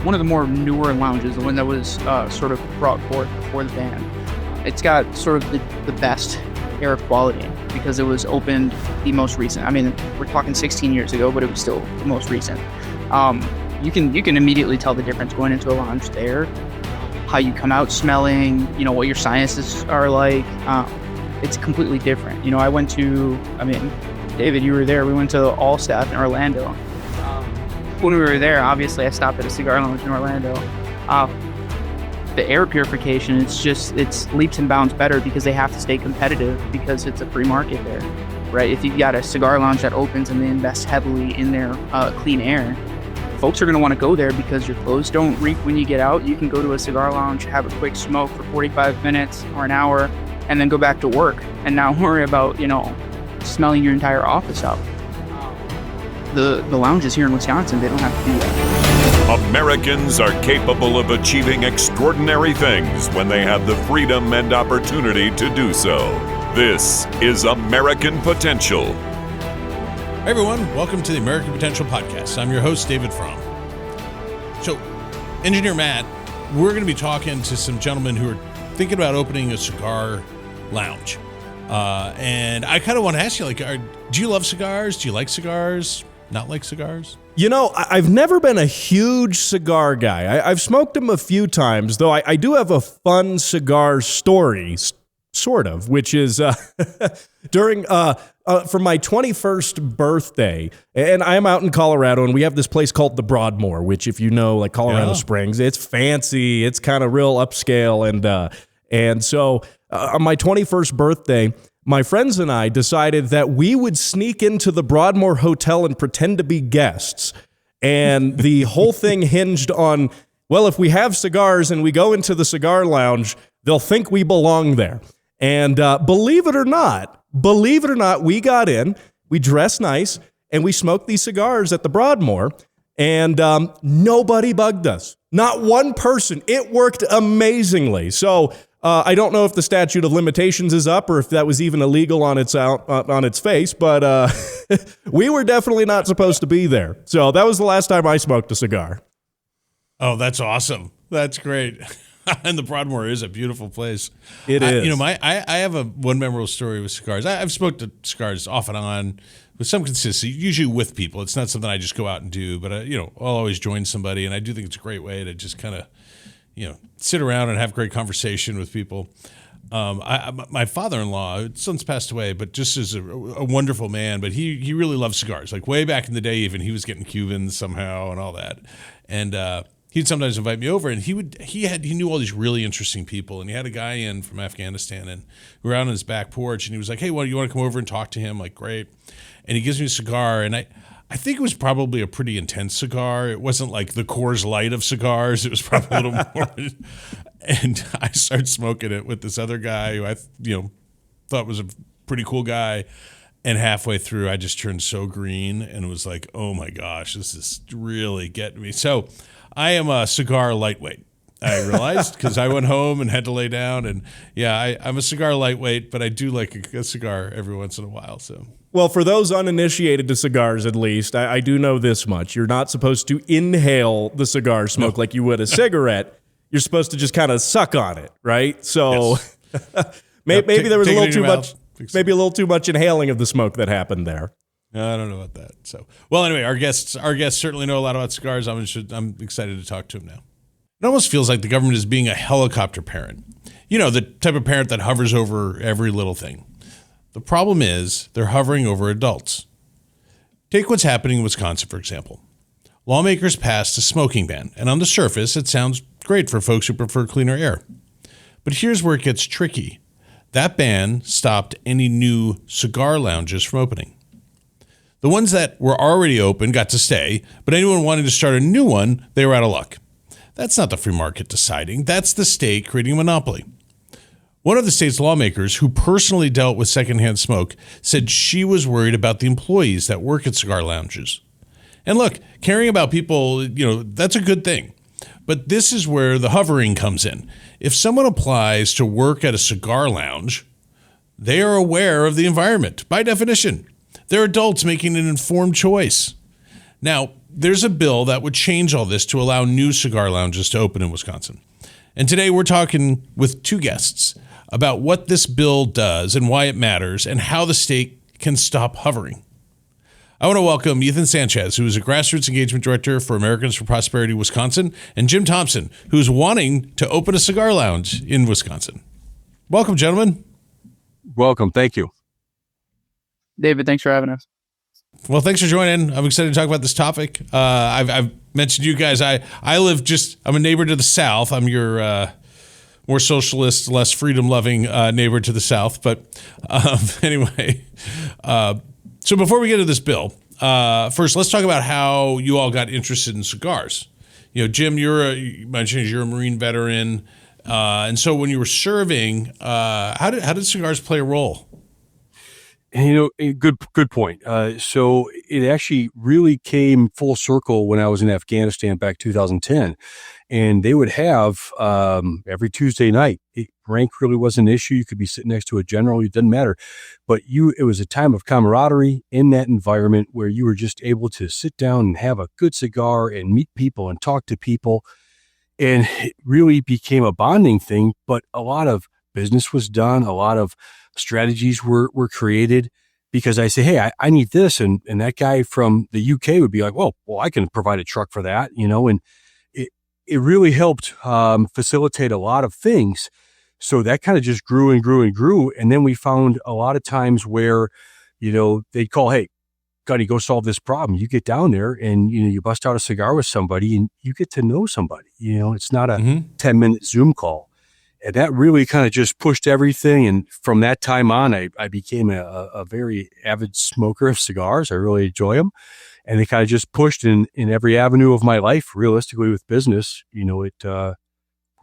one of the more newer lounges, the one that was sort of brought forth before the ban. It's got sort of the best air quality because it was opened the most recent. I mean, we're talking 16 years ago, but it was still the most recent. You can immediately tell the difference going into a lounge there, how you come out smelling, what your sinuses are like. It's completely different. I went to, David, you were there. We went to All Staff in Orlando. When we were there, obviously I stopped at a cigar lounge in Orlando. The air purification, it's leaps and bounds better because they have to stay competitive because it's a free market there, right? If you've got a cigar lounge that opens and they invest heavily in their clean air, folks are going to want to go there because your clothes don't reek when you get out. You can go to a cigar lounge, have a quick smoke for 45 minutes or an hour, and then go back to work and not worry about, smelling your entire office out. The lounges here in Wisconsin, they don't have to do that. Americans are capable of achieving extraordinary things when they have the freedom and opportunity to do so. This is American Potential. Hey everyone, welcome to the American Potential Podcast. I'm your host, David Fromm. So, Engineer Matt, we're going to be talking to some gentlemen who are thinking about opening a cigar lounge. And I kind of want to ask you, do you love cigars? Do you like cigars? Not like cigars? I've never been a huge cigar guy. I've smoked them a few times, though I do have a fun cigar story, sort of, which is during for my 21st birthday, and I'm out in Colorado, and we have this place called the Broadmoor, which, if you know, like Colorado Springs, it's fancy, it's kind of real upscale, and so on my 21st birthday, my friends and I decided that we would sneak into the Broadmoor Hotel and pretend to be guests. And the whole thing hinged on, well, if we have cigars and we go into the cigar lounge, they'll think we belong there. And believe it or not, we got in, we dressed nice, and we smoked these cigars at the Broadmoor, and nobody bugged us. Not one person. It worked amazingly. So I don't know if the statute of limitations is up or if that was even illegal on its face, but we were definitely not supposed to be there. So that was the last time I smoked a cigar. Oh, that's awesome. That's great. And the Broadmoor is a beautiful place. It is. I have one memorable story with cigars. I've smoked cigars off and on with some consistency, usually with people. It's not something I just go out and do, but I'll always join somebody, and I do think it's a great way to just kind of sit around and have great conversation with people. My father-in-law, son's passed away, but just is a wonderful man. But he really loved cigars. Like way back in the day, even he was getting Cubans somehow and all that. And he'd sometimes invite me over, and he knew all these really interesting people. And he had a guy in from Afghanistan, and we were out on his back porch, and he was like, "Hey, well, you want to come over and talk to him?" Like, great. And he gives me a cigar, and I think it was probably a pretty intense cigar. It wasn't like the Coors Light of cigars. It was probably a little more. And I started smoking it with this other guy who I thought was a pretty cool guy. And halfway through, I just turned so green and was like, oh my gosh, this is really getting me. So I am a cigar lightweight, I realized, because I went home and had to lay down. And yeah, I'm a cigar lightweight, but I do like a cigar every once in a while. So. Well, for those uninitiated to cigars, at least, I do know this much. You're not supposed to inhale the cigar smoke like you would a cigarette. You're supposed to just kind of suck on it, right? So yes. maybe there was a little too much, maybe a little too much inhaling of the smoke that happened there. I don't know about that. So, well, anyway, our guests certainly know a lot about cigars. I'm excited to talk to them now. It almost feels like the government is being a helicopter parent. The type of parent that hovers over every little thing. The problem is they're hovering over adults. Take what's happening in Wisconsin, for example. Lawmakers passed a smoking ban, and on the surface, it sounds great for folks who prefer cleaner air. But here's where it gets tricky. That ban stopped any new cigar lounges from opening. The ones that were already open got to stay, but anyone wanting to start a new one, they were out of luck. That's not the free market deciding. That's the state creating a monopoly. One of the state's lawmakers, who personally dealt with secondhand smoke, said she was worried about the employees that work at cigar lounges. And look, caring about people, that's a good thing. But this is where the hovering comes in. If someone applies to work at a cigar lounge, they are aware of the environment, by definition. They're adults making an informed choice. Now, there's a bill that would change all this to allow new cigar lounges to open in Wisconsin. And today we're talking with two guests about what this bill does and why it matters and how the state can stop hovering. I want to welcome Ethan Sanchez, who is a Grassroots Engagement Director for Americans for Prosperity Wisconsin, and Jim Thompson, who's wanting to open a cigar lounge in Wisconsin. Welcome, gentlemen. Welcome. Thank you. David, thanks for having us. Well, thanks for joining. I'm excited to talk about this topic. I've mentioned you guys. I'm a neighbor to the south. I'm your more socialist, less freedom-loving neighbor to the south. But anyway, so before we get to this bill, first let's talk about how you all got interested in cigars. You know, Jim, you mentioned you're a Marine veteran, and so when you were serving, how did cigars play a role? And, good point. So it actually really came full circle when I was in Afghanistan back 2010, and they would have every Tuesday night. Rank really wasn't an issue. You could be sitting next to a general; it didn't matter. But it was a time of camaraderie in that environment where you were just able to sit down and have a good cigar and meet people and talk to people, and it really became a bonding thing. But a lot of business was done. A lot of strategies were created because I say, hey, I need this. And that guy from the UK would be like, well, I can provide a truck for that, and it really helped facilitate a lot of things. So that kind of just grew and grew and grew. And then we found a lot of times where, they'd call, hey, Gunny, go solve this problem. You get down there and, you bust out a cigar with somebody and you get to know somebody. It's not a 10-minute Zoom call. And that really kind of just pushed everything. And from that time on, I became a very avid smoker of cigars. I really enjoy them. And it kind of just pushed in every avenue of my life, realistically with business. We're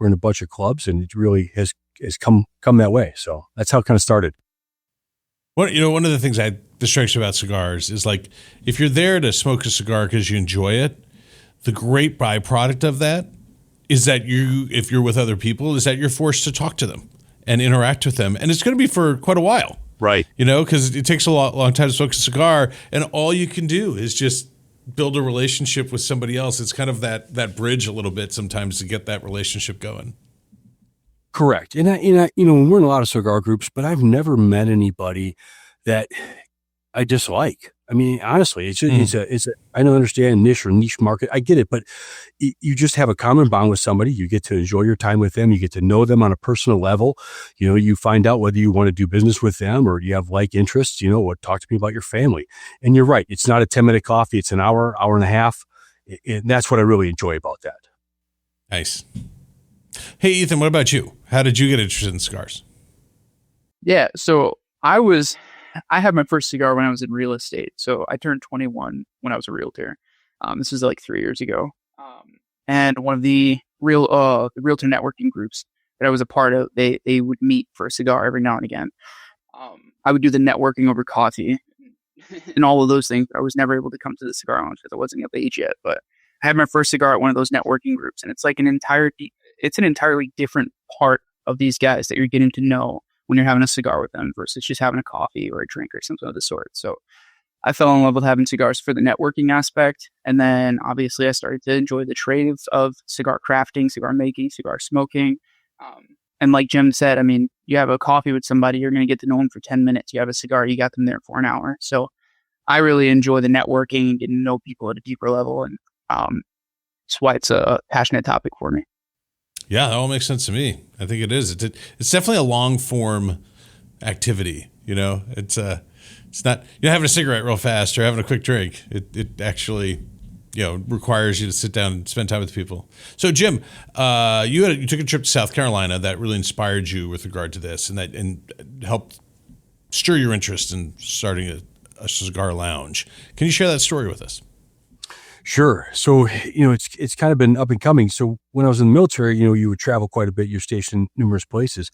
in a bunch of clubs and it really has come that way. So that's how it kind of started. One of the things that strikes me about cigars is like, if you're there to smoke a cigar because you enjoy it, the great byproduct of that is that if you're with other people, is that you're forced to talk to them and interact with them. And it's going to be for quite a while. Right. Because it takes a long time to smoke a cigar, and all you can do is just build a relationship with somebody else. It's kind of that bridge a little bit sometimes to get that relationship going. Correct. And we're in a lot of cigar groups, but I've never met anybody that I dislike. I mean, honestly, I don't understand niche market. I get it, but you just have a common bond with somebody. You get to enjoy your time with them. You get to know them on a personal level. You find out whether you want to do business with them or you have like interests, talk to me about your family. And you're right. It's not a 10-minute coffee. It's an hour and a half. And that's what I really enjoy about that. Nice. Hey, Ethan, what about you? How did you get interested in cigars? Yeah, so I had my first cigar when I was in real estate. So I turned 21 when I was a realtor. This was like 3 years ago. And one of the realtor networking groups that I was a part of, they would meet for a cigar every now and again. I would do the networking over coffee and all of those things. I was never able to come to the cigar lounge because I wasn't of age yet. But I had my first cigar at one of those networking groups, and it's like an entirely different part of these guys that you're getting to know when you're having a cigar with them versus just having a coffee or a drink or something of the sort. So I fell in love with having cigars for the networking aspect. And then obviously I started to enjoy the trade of cigar crafting, cigar making, cigar smoking. And like Jim said, I mean, you have a coffee with somebody, you're going to get to know them for 10 minutes. You have a cigar, you got them there for an hour. So I really enjoy the networking and getting to know people at a deeper level. And that's why it's a passionate topic for me. Yeah, that all makes sense to me. I think it is. It's definitely a long form activity. It's not having a cigarette real fast or having a quick drink. It actually requires you to sit down and spend time with people. So Jim, you took a trip to South Carolina that really inspired you with regard to this, and helped stir your interest in starting a cigar lounge. Can you share that story with us? Sure. So, it's kind of been up and coming. So when I was in the military, you would travel quite a bit. You're stationed numerous places.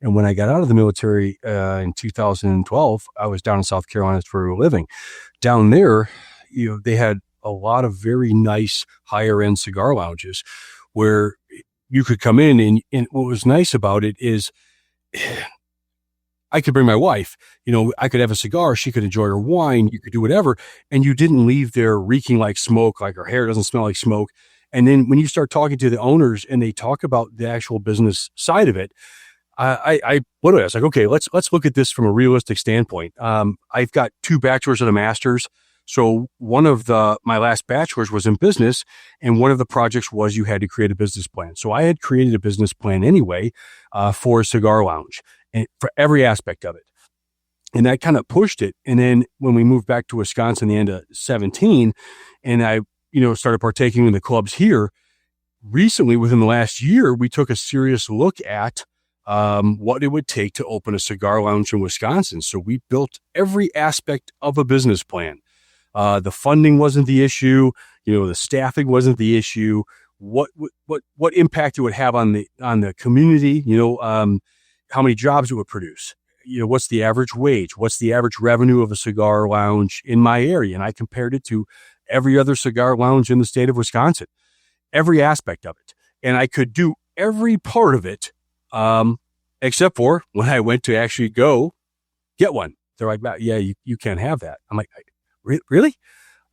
And when I got out of the military in 2012, I was down in South Carolina for a living. Down there, they had a lot of very nice higher end cigar lounges where you could come in. And what was nice about it is I could bring my wife, I could have a cigar. She could enjoy her wine. You could do whatever. And you didn't leave there reeking like smoke, like her hair doesn't smell like smoke. And then when you start talking to the owners and they talk about the actual business side of it, I was like, okay, let's look at this from a realistic standpoint. I've got 2 bachelors and a master's. So one of my last bachelor's was in business, and one of the projects was you had to create a business plan. So I had created a business plan anyway, for a cigar lounge and for every aspect of it. And that kind of pushed it. And then when we moved back to Wisconsin, the end of 17, and I, started partaking in the clubs here recently, within the last year, we took a serious look at what it would take to open a cigar lounge in Wisconsin. So we built every aspect of a business plan. The funding wasn't the issue. The staffing wasn't the issue. What impact it would have on the community, how many jobs it would produce. What's the average wage? What's the average revenue of a cigar lounge in my area? And I compared it to every other cigar lounge in the state of Wisconsin, every aspect of it. And I could do every part of it, except for when I went to actually go get one. They're like, yeah, you can't have that. I'm like, really?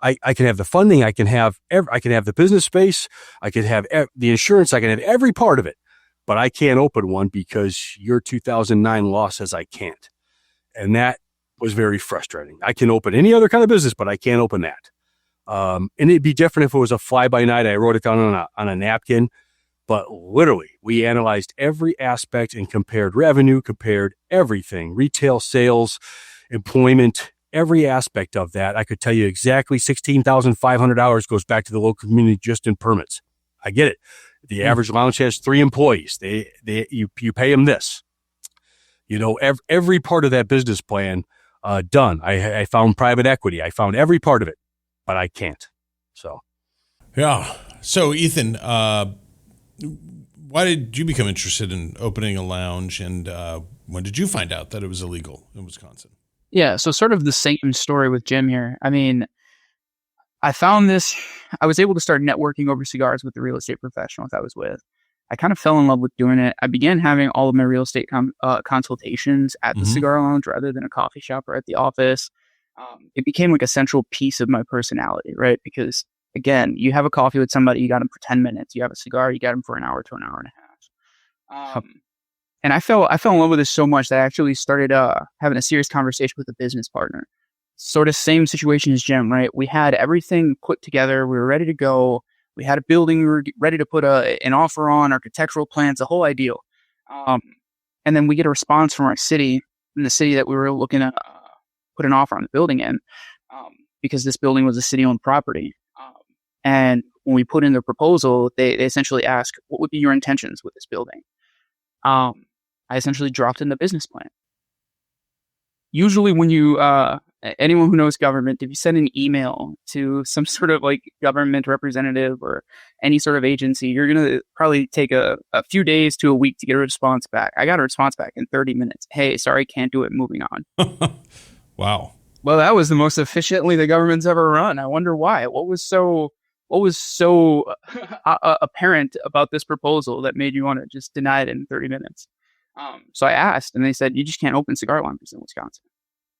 I can have the funding. I can have the business space. I can have the insurance. I can have every part of it, but I can't open one because your 2009 law says I can't. And that was very frustrating. I can open any other kind of business, but I can't open that. And it'd be different if it was a fly by night. I wrote it down on a napkin, but literally we analyzed every aspect and compared revenue, compared everything, retail sales, employment, every aspect of that. I could tell you exactly $16,500 goes back to the local community just in permits. I get it. The average lounge has 3 employees. You pay them this. Every part of that business plan done. I found private equity. I found every part of it, but I can't. So, yeah. So, Ethan, why did you become interested in opening a lounge, and when did you find out that it was illegal in Wisconsin? Yeah, so sort of the same story with Jim here. I mean, I was able to start networking over cigars with the real estate professionals I was with. I kind of fell in love with doing it. I began having all of my real estate consultations at the cigar lounge rather than a coffee shop or at the office. It became like a central piece of my personality, right? Because again, you have a coffee with somebody, you got them for 10 minutes. You have a cigar, you got them for an hour to an hour and a half. And I fell in love with this so much that I actually started having a serious conversation with a business partner. Sort of same situation as Jim, right? We had everything put together. We were ready to go. We had a building. We were ready to put an offer on, architectural plans, the whole ideal. And then we get a response from our city, in the city that we were looking to put an offer on the building in, because this building was a city-owned property. And when we put in the proposal, they essentially ask, what would be your intentions with this building? I essentially dropped in the business plan. Usually when you, anyone who knows government, if you send an email to some sort of like government representative or any sort of agency, you're going to probably take a few days to a week to get a response back. I got a response back in 30 minutes. Hey, sorry, can't do it. Moving on. Wow. Well, that was the most efficiently the government's ever run. I wonder why. What was so apparent about this proposal that made you want to just deny it in 30 minutes? So I asked, and they said, you just can't open cigar lounges in Wisconsin.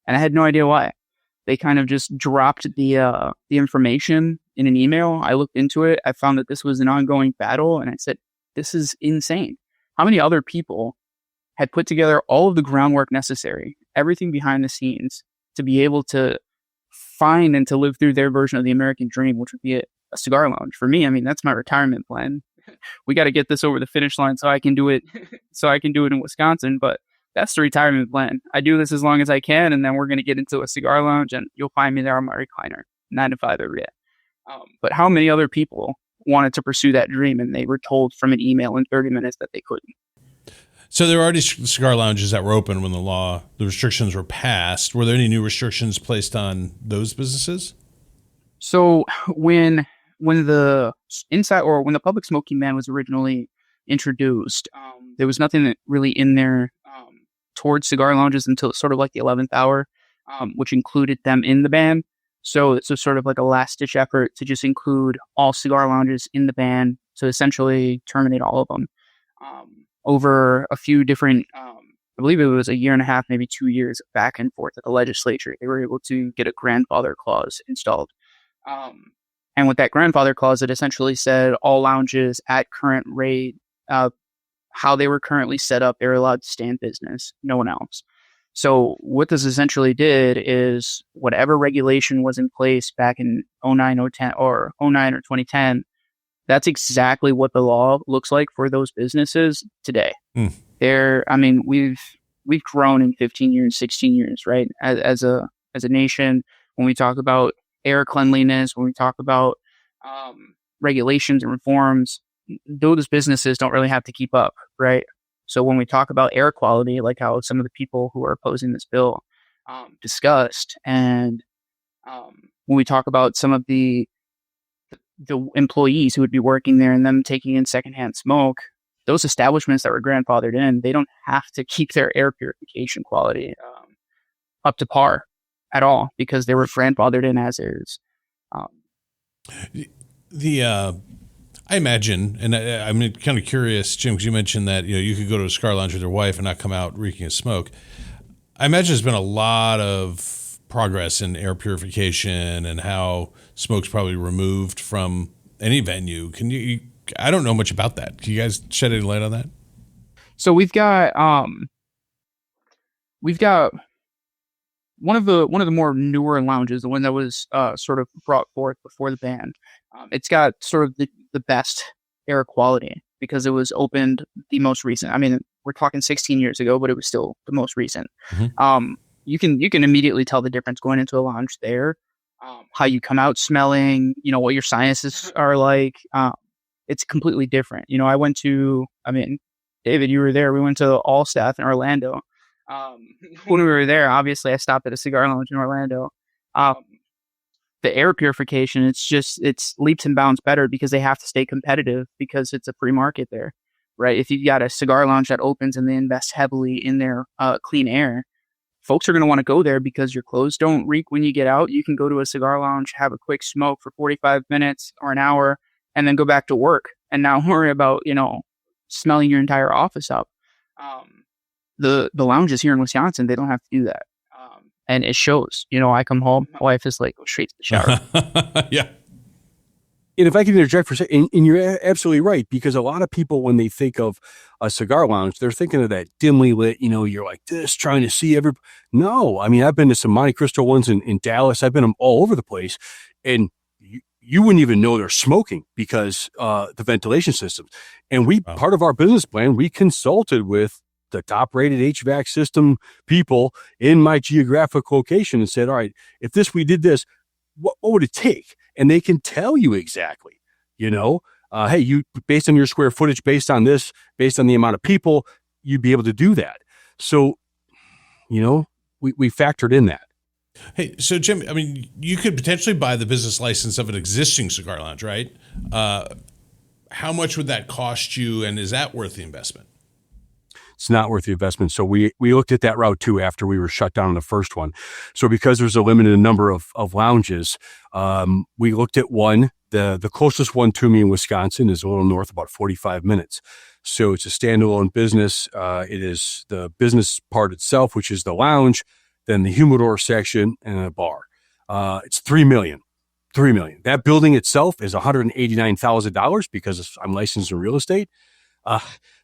And I had no idea why. They kind of just dropped the information in an email. I looked into it. I found that this was an ongoing battle. And I said, this is insane. How many other people had put together all of the groundwork necessary, everything behind the scenes, to be able to find and to live through their version of the American dream, which would be a cigar lounge? For me, I mean, that's my retirement plan. We got to get this over the finish line so I can do it. So I can do it in Wisconsin. But that's the retirement plan. I do this as long as I can, and then we're going to get into a cigar lounge, and you'll find me there on my recliner, 9 to 5 every day. But how many other people wanted to pursue that dream, and they were told from an email in 30 minutes that they couldn't? So there were already cigar lounges that were open when the restrictions were passed. Were there any new restrictions placed on those businesses? So when the public smoking ban was originally introduced, there was nothing that really in there towards cigar lounges until sort of like the 11th hour, which included them in the ban. So it's sort of like a last-ditch effort to just include all cigar lounges in the ban, to essentially terminate all of them over a few different I believe it was a year and a half, maybe 2 years back and forth at the legislature. They were able to get a grandfather clause installed. And with that grandfather clause, it essentially said all lounges at current rate, how they were currently set up, they're allowed to stay in business, no one else. So what this essentially did is whatever regulation was in place back in 09 or 2010, that's exactly what the law looks like for those businesses today. We've grown in 15 years, 16 years, right? As a nation, when we talk about air cleanliness, when we talk about regulations and reforms, those businesses don't really have to keep up, right? So when we talk about air quality, like how some of the people who are opposing this bill discussed, and when we talk about some of the employees who would be working there and them taking in secondhand smoke, those establishments that were grandfathered in, they don't have to keep their air purification quality up to par at all because they were grandfathered in as is. I imagine, and I'm kind of curious, Jim, because you mentioned that you could go to a cigar lounge with your wife and not come out reeking of smoke. I imagine there's been a lot of progress in air purification and how smoke's probably removed from any venue. Can you? I don't know much about that. Can you guys shed any light on that? So we've got one of the more newer lounges, the one that was sort of brought forth before the ban. It's got sort of the best air quality because it was opened the most recent. I mean, we're talking 16 years ago, but it was still the most recent. Mm-hmm. You can immediately tell the difference going into a lounge there. How you come out smelling, what your sinuses are like. It's completely different. David, you were there. We went to All Staff in Orlando. When we were there, obviously I stopped at a cigar lounge in Orlando. The air purification, it's leaps and bounds better because they have to stay competitive because it's a free market there, right? If you've got a cigar lounge that opens and they invest heavily in their clean air, folks are going to want to go there because your clothes don't reek when you get out. You can go to a cigar lounge, have a quick smoke for 45 minutes or an hour, and then go back to work and not worry about, smelling your entire office up. The lounges here in Wisconsin, they don't have to do that. And it shows, I come home, my wife is like, go straight to the shower. Yeah. And if I can interject for a second, and you're absolutely right, because a lot of people, when they think of a cigar lounge, they're thinking of that dimly lit, you're like this, trying to see every. No, I mean, I've been to some Monte Cristo ones in Dallas. I've been all over the place. And you wouldn't even know they're smoking because the ventilation systems. And part of our business plan, we consulted with the top rated HVAC system people in my geographic location and said, all right, if we did this, what would it take? And they can tell you exactly, hey, you, based on your square footage, based on this, based on the amount of people, you'd be able to do that. So, we factored in that. Hey, so Jim, I mean, you could potentially buy the business license of an existing cigar lounge, right? How much would that cost you, and is that worth the investment? It's not worth the investment. So we looked at that route too after we were shut down on the first one. So because there's a limited number of lounges, we looked at one. The closest one to me in Wisconsin is a little north, about 45 minutes. So it's a standalone business. It is the business part itself, which is the lounge, then the humidor section, and a bar. It's $3 million. $3 million. That building itself is $189,000 because I'm licensed in real estate.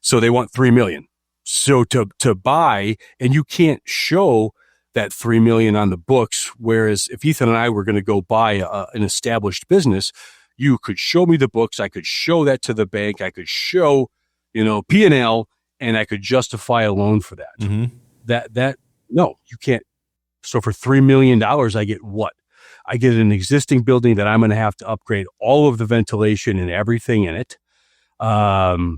So they want $3 million. So to buy, and you can't show that $3 million on the books. Whereas if Ethan and I were going to go buy an established business, you could show me the books. I could show that to the bank. I could show, P&L, and I could justify a loan for that. Mm-hmm. No, you can't. So for $3 million, I get what? I get an existing building that I'm going to have to upgrade all of the ventilation and everything in it. No,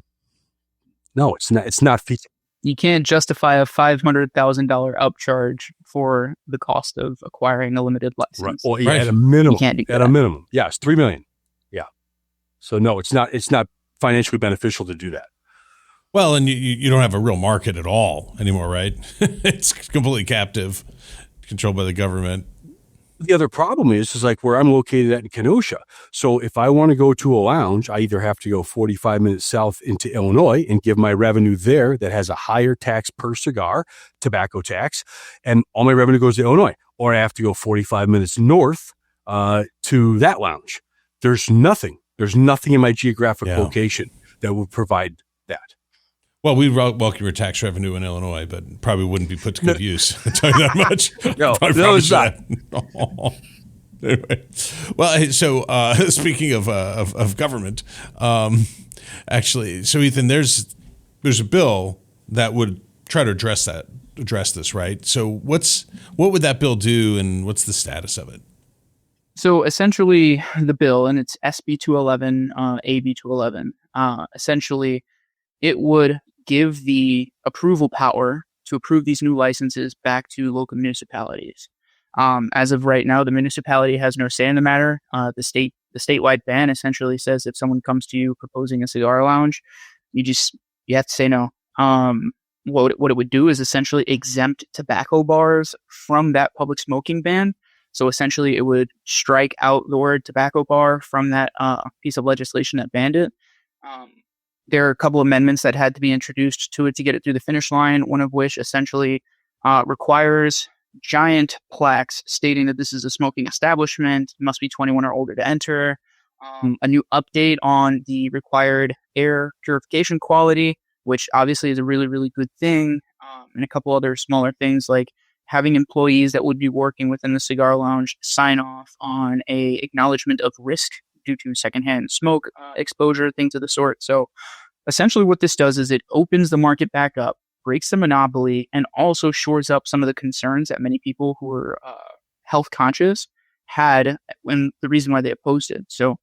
it's not feasible. You can't justify a $500,000 upcharge for the cost of acquiring a limited license. Right. Well, yeah, at a minimum. You can't do at that. a minimum. Yeah, it's $3 million. Yeah. So no, it's not financially beneficial to do that. Well, and you don't have a real market at all anymore, right? It's completely captive, controlled by the government. The other problem is like where I'm located at in Kenosha. So if I want to go to a lounge, I either have to go 45 minutes south into Illinois and give my revenue there that has a higher tax per cigar, tobacco tax, and all my revenue goes to Illinois, or I have to go 45 minutes north to that lounge. There's nothing in my geographic location that would provide that. Well, we welcome your tax revenue in Illinois, but probably wouldn't be put to good use. I'll tell you that much. No, it's not. Anyway, well, so speaking of government, actually, so Ethan, there's a bill that would try to address this, right? So what would that bill do, and what's the status of it? So essentially, the bill, and it's SB 211, AB 211. Essentially, it would give the approval power to approve these new licenses back to local municipalities. As of right now, the municipality has no say in the matter. The statewide ban essentially says if someone comes to you proposing a cigar lounge, you have to say no. What it would do is essentially exempt tobacco bars from that public smoking ban. So essentially, it would strike out the word tobacco bar from that piece of legislation that banned it. There are a couple amendments that had to be introduced to it to get it through the finish line, one of which essentially requires giant plaques stating that this is a smoking establishment, must be 21 or older to enter, a new update on the required air purification quality, which obviously is a really, really good thing, and a couple other smaller things like having employees that would be working within the cigar lounge sign off on a acknowledgement of risk due to secondhand smoke exposure, things of the sort. So essentially what this does is it opens the market back up, breaks the monopoly, and also shores up some of the concerns that many people who are health conscious had when the reason why they opposed it. So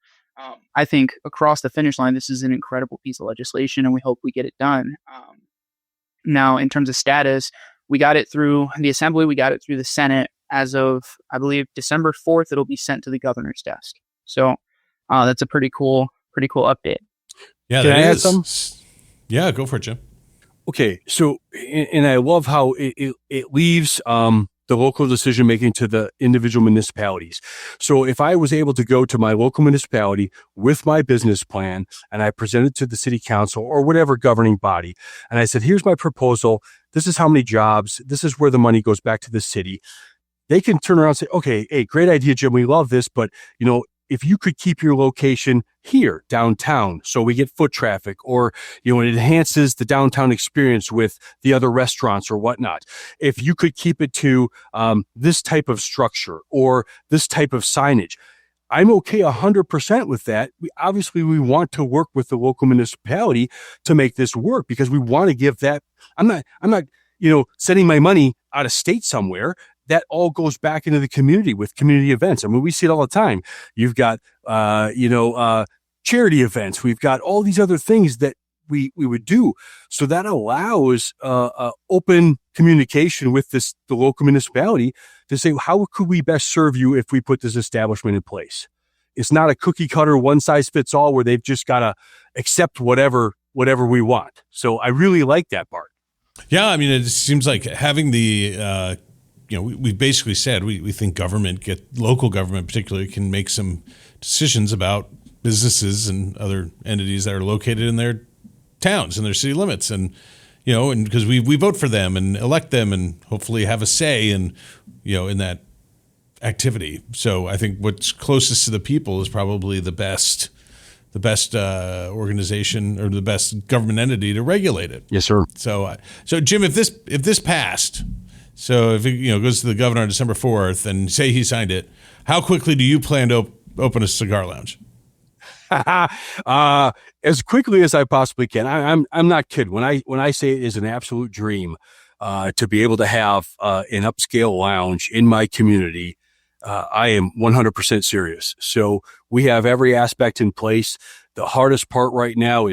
I think across the finish line, this is an incredible piece of legislation, and we hope we get it done. Now, in terms of status, we got it through the Assembly, we got it through the Senate. As of, I believe, December 4th, it'll be sent to the governor's desk. So that's a pretty cool update. Yeah, Can I add is. some? Yeah, go for it, Jim. Okay, so and I love how it leaves the local decision making to the individual municipalities. So if I was able to go to my local municipality with my business plan and I presented to the city council or whatever governing body, and I said, here's my proposal, this is how many jobs, this is where the money goes back to the city, they can turn around and say, okay, hey, great idea, Jim, we love this, but if you could keep your location here downtown so we get foot traffic, or it enhances the downtown experience with the other restaurants or whatnot, if you could keep it to this type of structure or this type of signage, I'm okay 100% with that. We want to work with the local municipality to make this work, because we want to give that. I'm not sending my money out of state somewhere. That all goes back into the community with community events. I mean, we see it all the time. You've got, charity events. We've got all these other things that we would do. So that allows open communication with the local municipality to say, how could we best serve you if we put this establishment in place? It's not a cookie cutter, one size fits all, where they've just got to accept whatever we want. So I really like that part. Yeah, I mean, it seems like having the we basically said we think local government particularly, can make some decisions about businesses and other entities that are located in their towns and their city limits, and and because we vote for them and elect them and hopefully have a say in that activity. So I think what's closest to the people is probably the best organization or the best government entity to regulate it. Yes, sir. So Jim, if this passed. So if it goes to the governor on December 4th and say he signed it, how quickly do you plan to open a cigar lounge? As quickly as I possibly can. I'm not kidding when I say it is an absolute dream to be able to have an upscale lounge in my community. I am 100% serious. So we have every aspect in place. The hardest part right now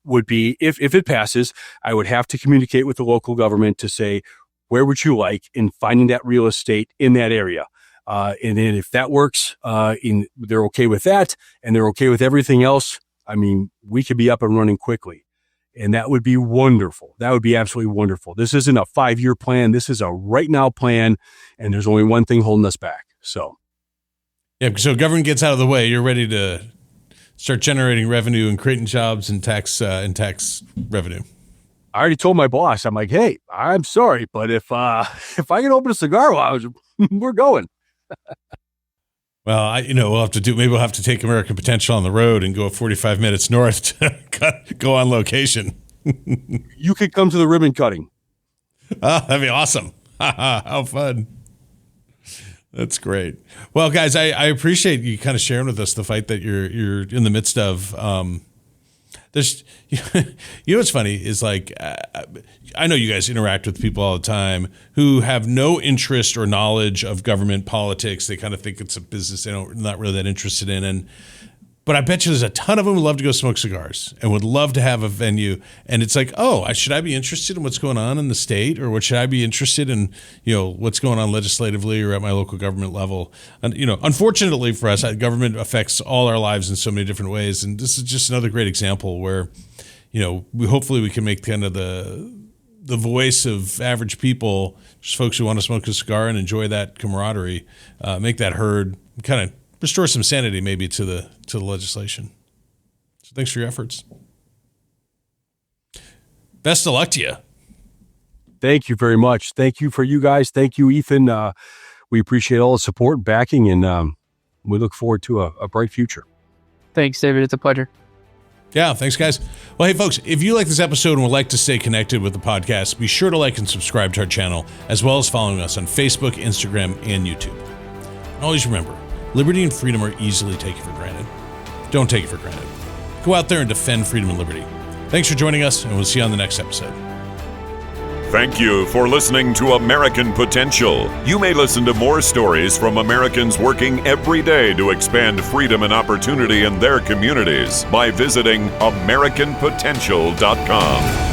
would be if it passes, I would have to communicate with the local government to say, where would you like in finding that real estate in that area? And then if that works, they're okay with that and they're okay with everything else, I mean, we could be up and running quickly. And that would be wonderful. That would be absolutely wonderful. This isn't a 5-year plan. This is a right now plan. And there's only one thing holding us back. So, Yeah, so government gets out of the way. You're ready to start generating revenue and creating jobs and tax revenue. I already told my boss, I'm like, hey, I'm sorry, but if I can open a cigar lounge, we're going. Well, we'll have to maybe we'll have to take American Potential on the road and go 45 minutes north to go on location. You could come to the ribbon cutting. Oh, that'd be awesome. How fun. That's great. Well, guys, I appreciate you kind of sharing with us the fight that you're in the midst of. There's, what's funny is like, I know you guys interact with people all the time who have no interest or knowledge of government politics. They kind of think it's a business they're not really that interested in. But I bet you there's a ton of them who love to go smoke cigars and would love to have a venue. And it's like, should I be interested in what's going on in the state, or what should I be interested in, what's going on legislatively or at my local government level? And, unfortunately for us, government affects all our lives in so many different ways. And this is just another great example where, hopefully we can make kind of the voice of average people, just folks who want to smoke a cigar and enjoy that camaraderie, make that heard, kind of restore some sanity maybe to the legislation. So thanks for your efforts. Best of luck to you. Thank you very much. Thank you for you guys. Thank you, Ethan. We appreciate all the support and backing, and we look forward to a bright future. Thanks, David. It's a pleasure. Yeah, thanks, guys. Well, hey, folks, if you like this episode and would like to stay connected with the podcast, be sure to like and subscribe to our channel, as well as following us on Facebook, Instagram, and YouTube. And always remember, liberty and freedom are easily taken for granted. Don't take it for granted. Go out there and defend freedom and liberty. Thanks for joining us, and we'll see you on the next episode. Thank you for listening to American Potential. You may listen to more stories from Americans working every day to expand freedom and opportunity in their communities by visiting AmericanPotential.com.